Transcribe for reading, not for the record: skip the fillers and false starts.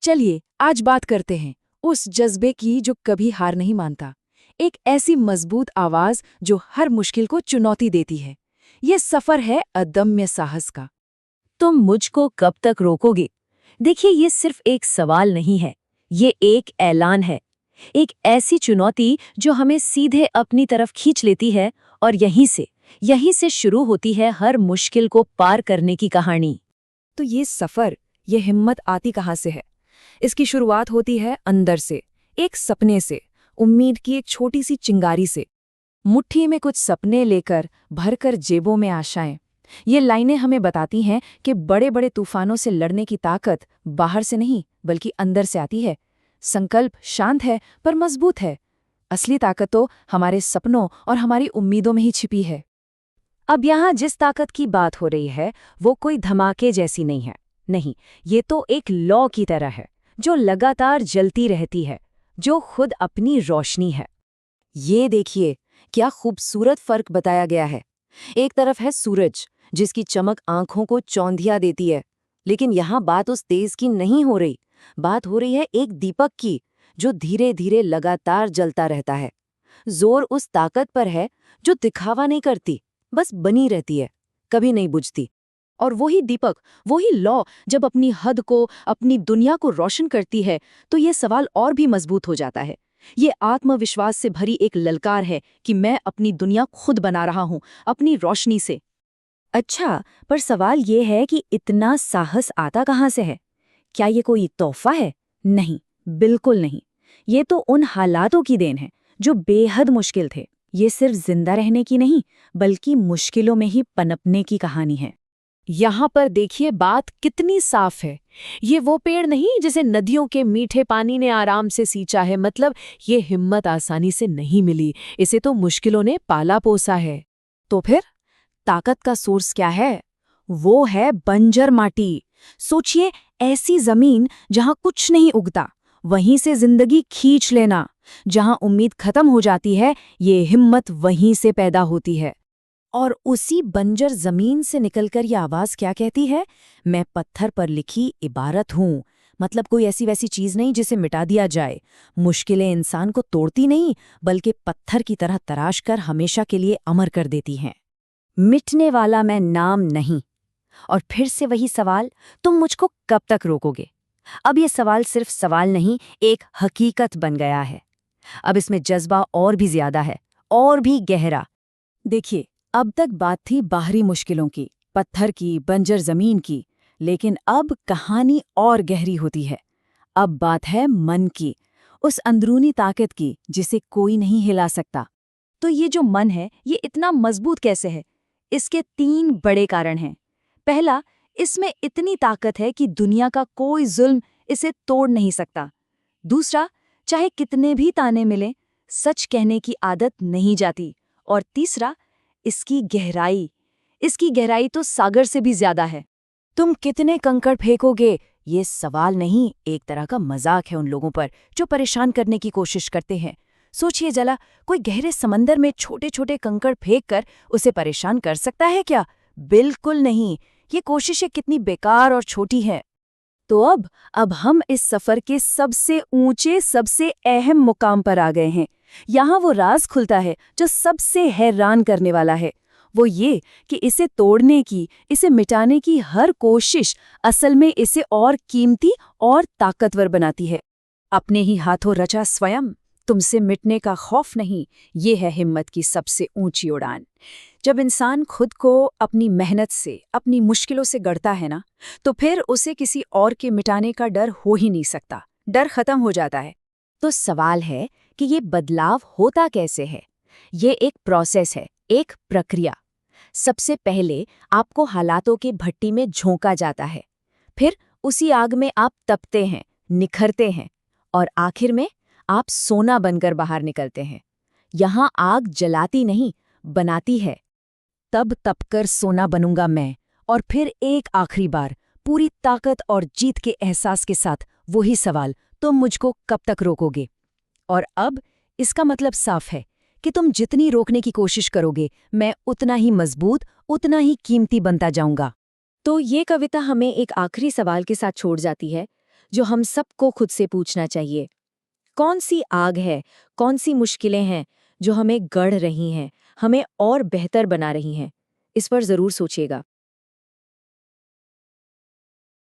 चलिए आज बात करते हैं उस जज्बे की जो कभी हार नहीं मानता। एक ऐसी मजबूत आवाज जो हर मुश्किल को चुनौती देती है। ये सफर है अदम्य साहस का। तुम मुझको कब तक रोकोगे? देखिए, ये सिर्फ एक सवाल नहीं है, ये एक ऐलान है। एक ऐसी चुनौती जो हमें सीधे अपनी तरफ खींच लेती है और यहीं से शुरू होती है हर मुश्किल को पार करने की कहानी। तो ये सफर, ये हिम्मत आती कहाँ से है? इसकी शुरुआत होती है अंदर से, एक सपने से, उम्मीद की एक छोटी सी चिंगारी से। मुट्ठी में कुछ सपने लेकर भरकर जेबों में आशाएं। ये लाइनें हमें बताती हैं कि बड़े बड़े तूफानों से लड़ने की ताकत बाहर से नहीं बल्कि अंदर से आती है। संकल्प शांत है पर मजबूत है। असली ताकत तो हमारे सपनों और हमारी उम्मीदों में ही छिपी है। अब यहाँ जिस ताकत की बात हो रही है वो कोई धमाके जैसी नहीं है। नहीं, ये तो एक लौ की तरह है जो लगातार जलती रहती है, जो खुद अपनी रोशनी है। ये देखिए क्या खूबसूरत फर्क बताया गया है। एक तरफ है सूरज जिसकी चमक आंखों को चौंधिया देती है, लेकिन यहाँ बात उस तेज की नहीं हो रही। बात हो रही है एक दीपक की जो धीरे धीरे लगातार जलता रहता है। जोर उस ताकत पर है जो दिखावा नहीं करती, बस बनी रहती है, कभी नहीं बुझती। और वही दीपक, वही लौ जब अपनी हद को, अपनी दुनिया को रोशन करती है तो ये सवाल और भी मजबूत हो जाता है। ये आत्मविश्वास से भरी एक ललकार है कि मैं अपनी दुनिया खुद बना रहा हूँ, अपनी रोशनी से। अच्छा, पर सवाल ये है कि इतना साहस आता कहाँ से है? क्या ये कोई तोहफा है? नहीं, बिल्कुल नहीं। ये तो उन हालातों की देन है जो बेहद मुश्किल थे। ये सिर्फ जिंदा रहने की नहीं, बल्कि मुश्किलों में ही पनपने की कहानी है। यहाँ पर देखिए बात कितनी साफ है। ये वो पेड़ नहीं जिसे नदियों के मीठे पानी ने आराम से सींचा है। मतलब ये हिम्मत आसानी से नहीं मिली, इसे तो मुश्किलों ने पाला पोसा है। तो फिर ताकत का सोर्स क्या है? वो है बंजर माटी। सोचिए, ऐसी जमीन जहां कुछ नहीं उगता, वहीं से जिंदगी खींच लेना। जहां उम्मीद खत्म हो जाती है, ये हिम्मत वहीं से पैदा होती है। और उसी बंजर जमीन से निकलकर ये आवाज क्या कहती है? मैं पत्थर पर लिखी इबारत हूं। मतलब कोई ऐसी वैसी चीज नहीं जिसे मिटा दिया जाए। मुश्किलें इंसान को तोड़ती नहीं, बल्कि पत्थर की तरह तराश कर हमेशा के लिए अमर कर देती हैं। मिटने वाला मैं नाम नहीं। और फिर से वही सवाल, तुम मुझको कब तक रोकोगे? अब ये सवाल सिर्फ सवाल नहीं, एक हकीकत बन गया है। अब इसमें जज्बा और भी ज्यादा है, और भी गहरा। देखिए, अब तक बात थी बाहरी मुश्किलों की, पत्थर की, बंजर जमीन की। लेकिन अब कहानी और गहरी होती है। अब बात है मन की, उस अंदरूनी ताकत की जिसे कोई नहीं हिला सकता। तो ये जो मन है, ये इतना मजबूत कैसे है? इसके 3 बड़े कारण हैं। पहला, इसमें इतनी ताकत है कि दुनिया का कोई जुल्म इसे तोड़ नहीं सकता। दूसरा, चाहे कितने भी ताने मिलें, सच कहने की आदत नहीं जाती। और तीसरा, इसकी गहराई तो सागर से भी ज्यादा है। तुम कितने कंकड़ फेंकोगे, ये सवाल नहीं, एक तरह का मजाक है उन लोगों पर जो परेशान करने की कोशिश करते हैं। सोचिए जला, कोई गहरे समंदर में छोटे छोटे कंकड़ फेंक कर उसे परेशान कर सकता है क्या? बिल्कुल नहीं। ये कोशिशें कितनी बेकार और छोटी हैं। तो अब हम इस सफर के सबसे ऊंचे, सबसे अहम मुकाम पर आ गए हैं। यहाँ वो राज खुलता है जो सबसे हैरान करने वाला है। वो ये कि इसे तोड़ने की, इसे मिटाने की हर कोशिश असल में इसे और कीमती और ताकतवर बनाती है। अपने ही हाथों रचा स्वयं, तुमसे मिटने का खौफ नहीं, ये है हिम्मत की सबसे ऊंची उड़ान। जब इंसान खुद को अपनी मेहनत से, अपनी मुश्किलों से गढ़ता है ना, तो फिर उसे किसी और के मिटाने का डर हो ही नहीं सकता। डर खत्म हो जाता है। तो सवाल है कि ये बदलाव होता कैसे है? ये एक प्रोसेस है, एक प्रक्रिया। सबसे पहले आपको हालातों के भट्टी में झोंका जाता है, फिर उसी आग में आप तपते हैं, निखरते हैं, और आखिर में आप सोना बनकर बाहर निकलते हैं। यहाँ आग जलाती नहीं, बनाती है। तब तपकर सोना बनूंगा मैं, और फिर एक आखिरी बार पूरी ताकत और जीत के एहसास के साथ वही सवाल, तुम मुझको कब तक रोकोगे? और अब इसका मतलब साफ है कि तुम जितनी रोकने की कोशिश करोगे, मैं उतना ही मजबूत, उतना ही कीमती बनता जाऊंगा। तो ये कविता हमें एक आखिरी सवाल के साथ छोड़ जाती है। जो हम सबको खुद से पूछना चाहिए। कौन सी आग है, कौन सी मुश्किलें हैं जो हमें गढ़ रही हैं, हमें और बेहतर बना रही हैं? इस पर ज़रूर सोचिएगा।